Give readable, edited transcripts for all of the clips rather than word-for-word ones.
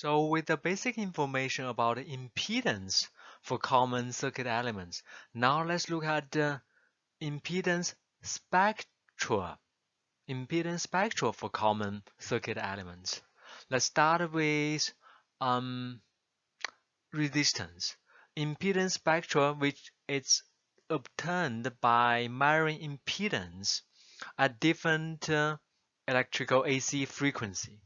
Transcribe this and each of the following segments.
So with the basic information about impedance for common circuit elements, now let's look at the impedance spectra. Impedance spectra for common circuit elements. Let's start with resistance. Impedance spectra, which is obtained by measuring impedance at different electrical AC frequency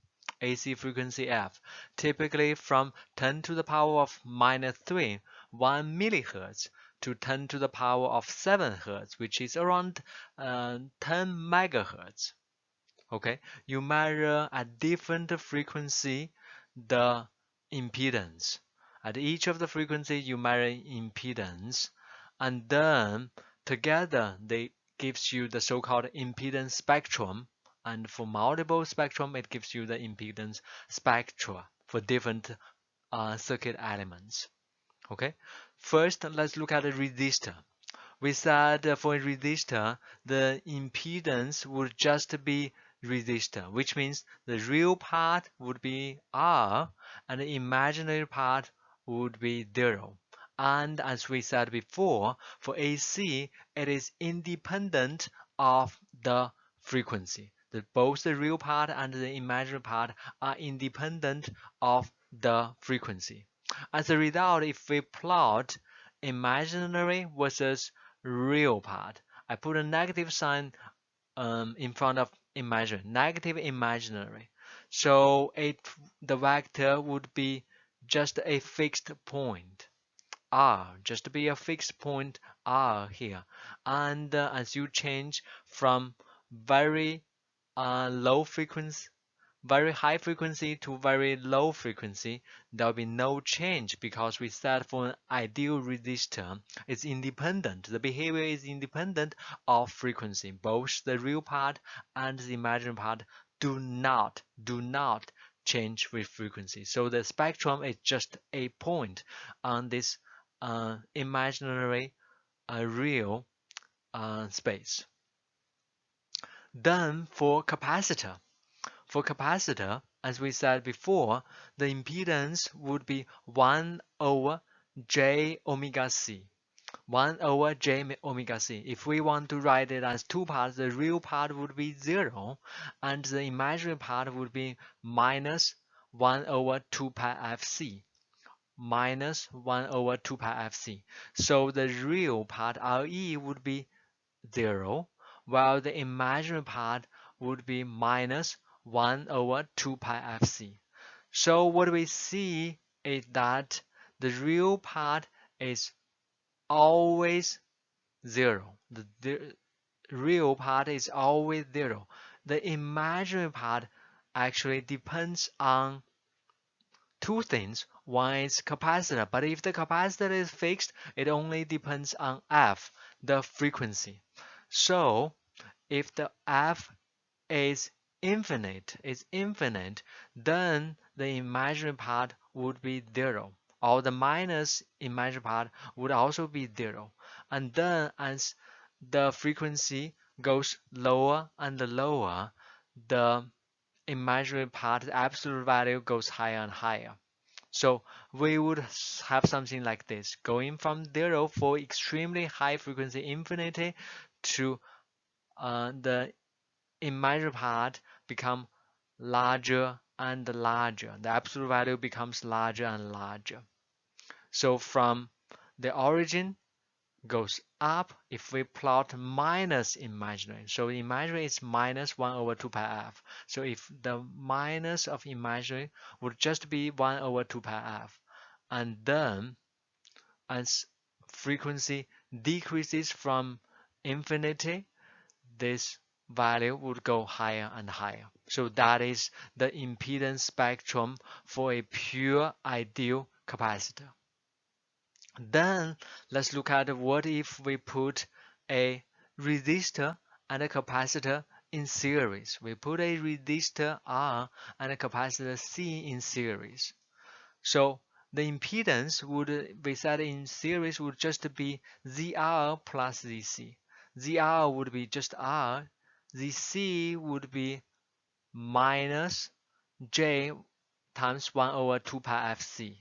F, typically from 10 to the power of -3, 1 millihertz, to 10 to the power of 7 hertz, which is around 10 megahertz. Okay, you measure at different frequency the impedance. At each of the frequency, you measure impedance, and then together they gives you the so-called impedance spectrum. And for multiple spectrum, it gives you the impedance spectra for different circuit elements. Okay, first let's look at the resistor. We said for a resistor, the impedance would just be resistor, which means the real part would be R and the imaginary part would be 0. And as we said before, for AC, it is independent of the frequency. Both the real part and the imaginary part are independent of the frequency. As a result, if we plot imaginary versus real part, I put a negative sign in front of imaginary, negative imaginary. So the vector would be just a fixed point R, just be a fixed point R here. And as you change from very low frequency, very high frequency to very low frequency, there will be no change because we said for an ideal resistor, it's independent. The behavior is independent of frequency. Both the real part and the imaginary part do not change with frequency. So the spectrum is just a point on this imaginary real space. Then for capacitor, as we said before, the impedance would be 1 over j omega c. 1 over j omega c. If we want to write it as two parts, the real part would be 0, and the imaginary part would be minus 1 over 2 pi fc. Minus 1 over 2 pi fc. So the real part, Re, would be 0, while the imaginary part would be minus 1 over 2 pi fc. So what we see is that the real part is always 0. The real part is always 0. The imaginary part actually depends on two things. One is capacitor, but if the capacitor is fixed, it only depends on F, the frequency. So if the F is infinite, then the imaginary part would be 0, or the minus imaginary part would also be 0. And then as the frequency goes lower and lower, the imaginary part, the absolute value, goes higher and higher. So we would have something like this, going from 0 for extremely high frequency infinity to the imaginary part become larger and larger. The absolute value becomes larger and larger. So from the origin goes up if we plot minus imaginary. So imaginary is minus 1 over 2 pi f. So if the minus of imaginary would just be 1 over 2 pi f. And then as frequency decreases from infinity, this value would go higher and higher. So that is the impedance spectrum for a pure ideal capacitor. Then let's look at what if we put a resistor and a capacitor in series. We put a resistor R and a capacitor C in series. So the impedance would be set in series would just be ZR plus ZC. ZR would be just R, ZC would be minus J times 1 over 2 pi fc.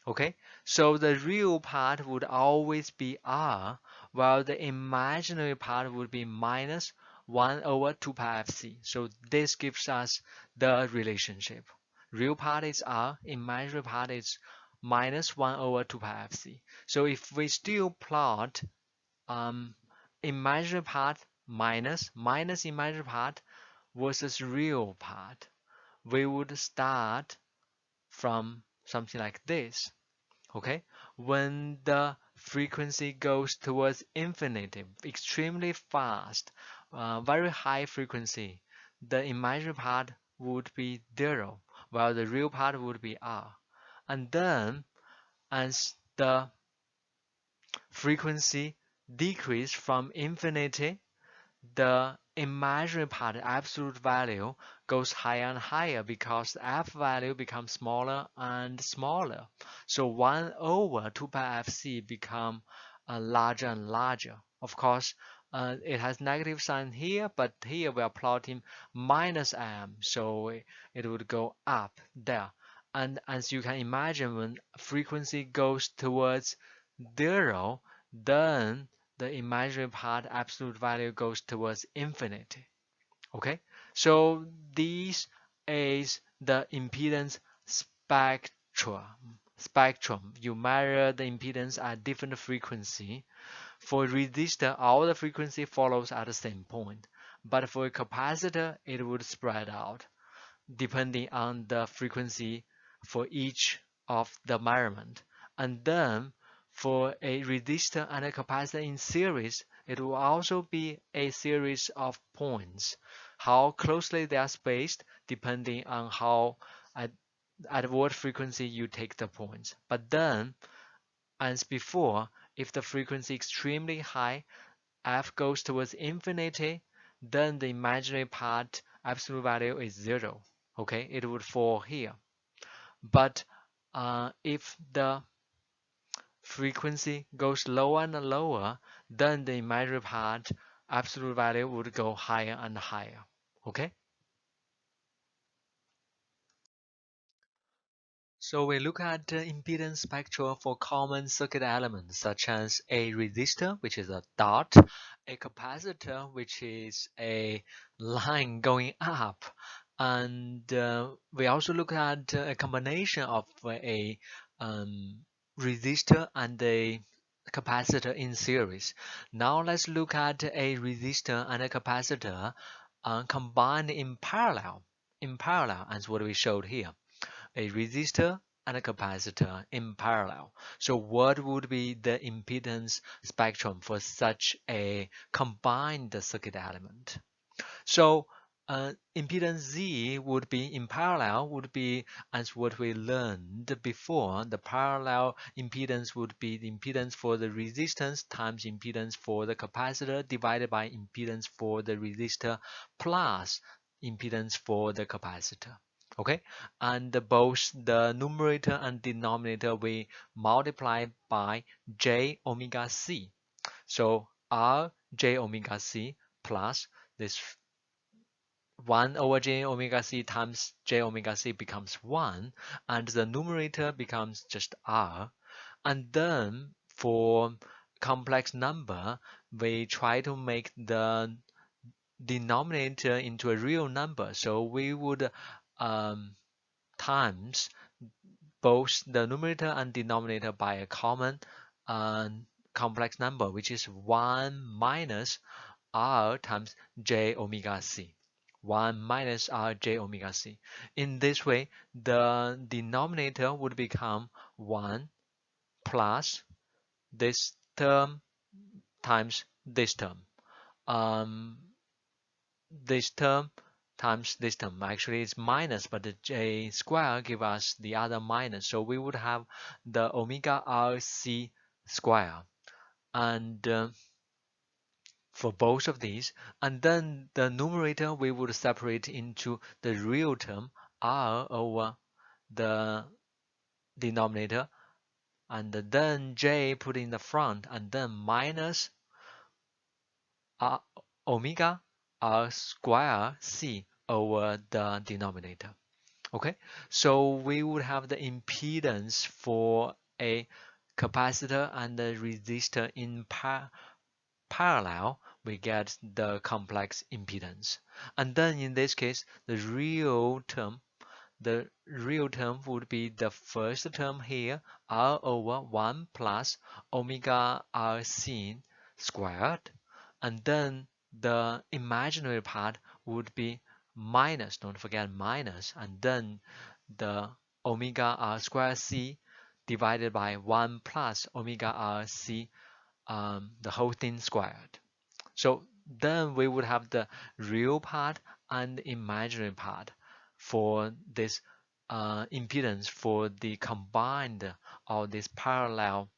Okay, so the real part would always be r, while the imaginary part would be minus 1 over 2 pi fc. So this gives us the relationship. Real part is r, imaginary part is minus 1 over 2 pi fc. So if we still plot imaginary part minus imaginary part versus real part, we would start from something like this. Okay, when the frequency goes towards infinity, extremely fast, very high frequency, the imaginary part would be 0, while the real part would be r. And then as the frequency decrease from infinity, the imaginary part, absolute value, goes higher and higher because the f value becomes smaller and smaller. So 1 over 2 pi fc become larger and larger. Of course, it has negative sign here, but here we are plotting minus m, so it would go up there. And as you can imagine, when frequency goes towards 0, then the imaginary part absolute value goes towards infinity. Okay, so this is the impedance spectrum. You measure the impedance at different frequency. For resistor, all the frequency follows at the same point, but for a capacitor, it would spread out depending on the frequency for each of the measurement. And then for a resistor and a capacitor in series, it will also be a series of points. How closely they are spaced depending on how at what frequency you take the points. But then, as before, if the frequency is extremely high, f goes towards infinity, then the imaginary part absolute value is 0. Okay, it would fall here. But if the frequency goes lower and lower, then the imaginary part absolute value would go higher and higher. Okay. So we look at the impedance spectra for common circuit elements such as a resistor, which is a dot, a capacitor, which is a line going up, and we also look at a combination of a resistor and a capacitor in series. Now let's look at a resistor and a capacitor combined in parallel. In parallel, as what we showed here, a resistor and a capacitor in parallel. So what would be the impedance spectrum for such a combined circuit element? So impedance Z would be in parallel, would be as what we learned before. The parallel impedance would be the impedance for the resistance times impedance for the capacitor divided by impedance for the resistor plus impedance for the capacitor. Okay, and both the numerator and denominator we multiply by j omega c. So r j omega c plus this 1 over j omega c times j omega c becomes 1, and the numerator becomes just r. And then for complex number, we try to make the denominator into a real number. So we would times both the numerator and denominator by a common complex number, which is 1 minus r times j omega c. 1 minus r j omega c. In this way, the denominator would become 1 plus this term times this term. This term times this term. Actually, it's minus, but the j square give us the other minus. So we would have the omega rc square. And for both of these, and then the numerator we would separate into the real term r over the denominator, and then j put in the front, and then minus r, omega r square c over the denominator. Okay, so we would have the impedance for a capacitor and a resistor in parallel. We get the complex impedance, and then in this case the real term would be the first term here, R over 1 plus omega R sin squared. And then the imaginary part would be minus, don't forget minus, and then the omega R squared C divided by 1 plus omega R C, the whole thing squared. So then we would have the real part and imaginary part for this impedance for the combined or this parallel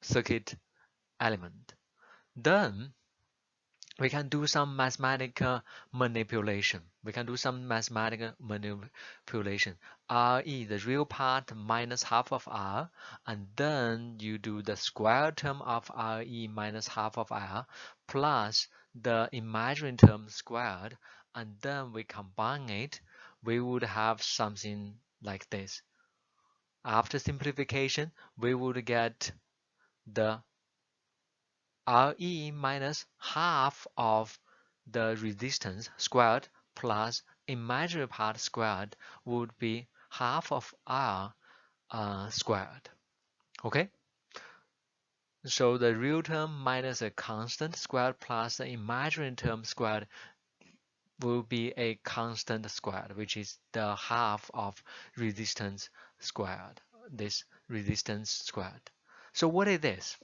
circuit element. Then we can do some mathematical manipulation. We can do some mathematical manipulation. RE, the real part, minus half of R, and then you do the square term of RE minus half of R, plus the imaginary term squared, and then we combine it. We would have something like this. After simplification, we would get the Re minus half of the resistance squared plus imaginary part squared would be half of R squared. Okay? So the real term minus a constant squared plus the imaginary term squared will be a constant squared, which is the half of resistance squared. This resistance squared. So what is this?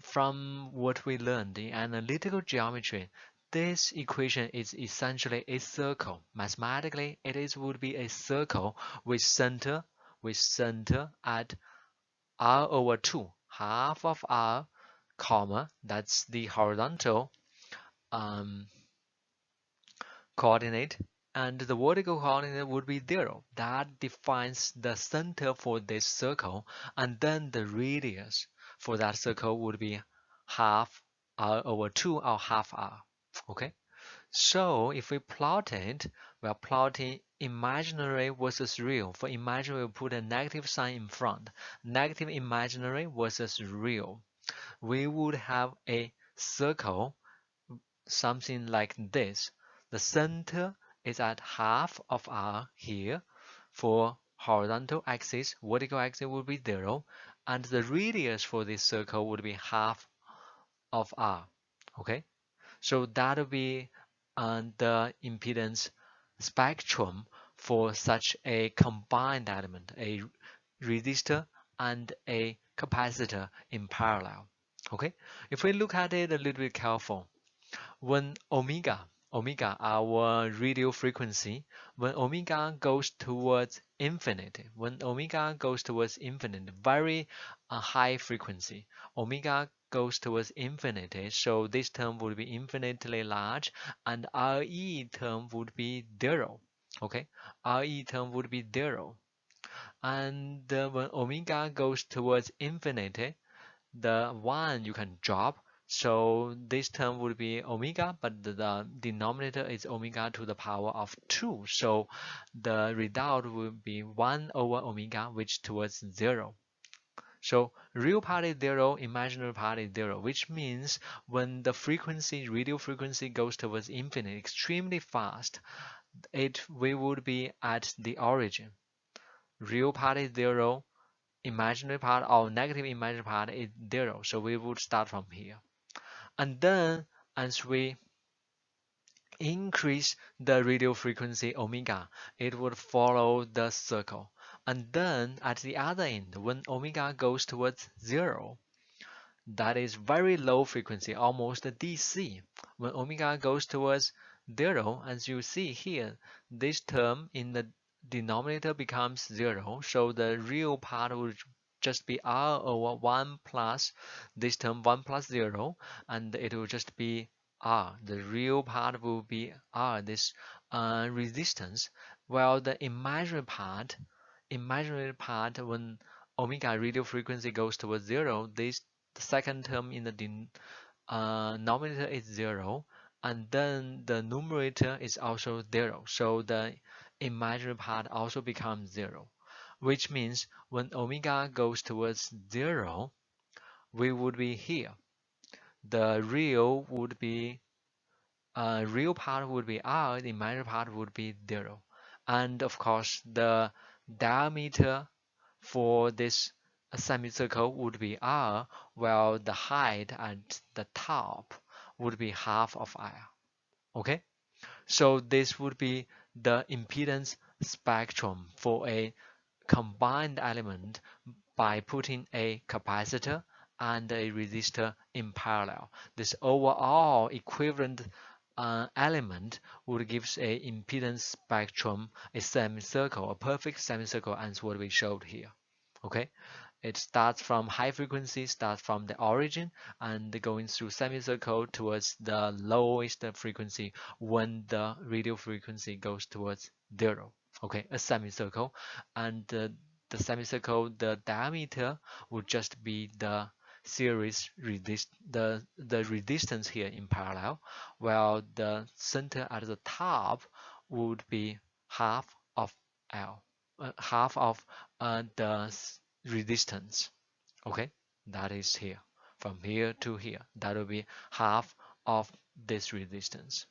From what we learned in analytical geometry, this equation is essentially a circle. Mathematically, would be a circle with center at r over 2, half of r, comma, that's the horizontal um, coordinate, and the vertical coordinate would be 0. That defines the center for this circle, and then the radius for that circle would be half r over 2 or half r. Okay, so if we plot it, we are plotting imaginary versus real. For imaginary, we put a negative sign in front. Negative imaginary versus real. We would have a circle, something like this. The center is at half of r here. For horizontal axis, vertical axis would be 0, and the radius for this circle would be half of r. Okay, so that will be the impedance spectrum for such a combined element, a resistor and a capacitor in parallel. Okay, if we look at it a little bit careful, when omega, our radio frequency, when omega goes towards infinity, very high frequency, omega goes towards infinity, so this term would be infinitely large, and Re term would be 0. Okay, Re term would be 0. And when omega goes towards infinity, the 1 you can drop, so this term would be omega, but the denominator is omega to the power of 2, so the result will be 1 over omega, which towards 0. So real part is 0, imaginary part is 0, which means when the radio frequency goes towards infinity extremely fast, we would be at the origin. Real part is 0, imaginary part or negative imaginary part is 0, so we would start from here. And then as we increase the radio frequency omega, it would follow the circle. And then at the other end, when omega goes towards 0, that is very low frequency, almost DC. When omega goes towards 0, as you see here, this term in the denominator becomes 0, so the real part would just be r over 1 plus this term 1 plus 0, and it will just be r. The real part will be r, this resistance, while the imaginary part, when omega radio frequency goes towards 0, the second term in the denominator is 0, and then the numerator is also 0, so the imaginary part also becomes 0, which means when omega goes towards 0, we would be here. The real part would be r, the imaginary part would be 0. And of course, the diameter for this semicircle would be r, while the height at the top would be half of r. Okay, so this would be the impedance spectrum for a combined element by putting a capacitor and a resistor in parallel. This overall equivalent element would give a impedance spectrum, a semicircle, a perfect semicircle, as what we showed here. Okay, it starts from high frequency, starts from the origin, and going through semicircle towards the lowest frequency when the radio frequency goes towards 0. Okay, a semicircle, and the semicircle, the diameter would just be the series the resistance here in parallel, while the center at the top would be half of L, half of the resistance. Okay, that is here. From here to here, that will be half of this resistance.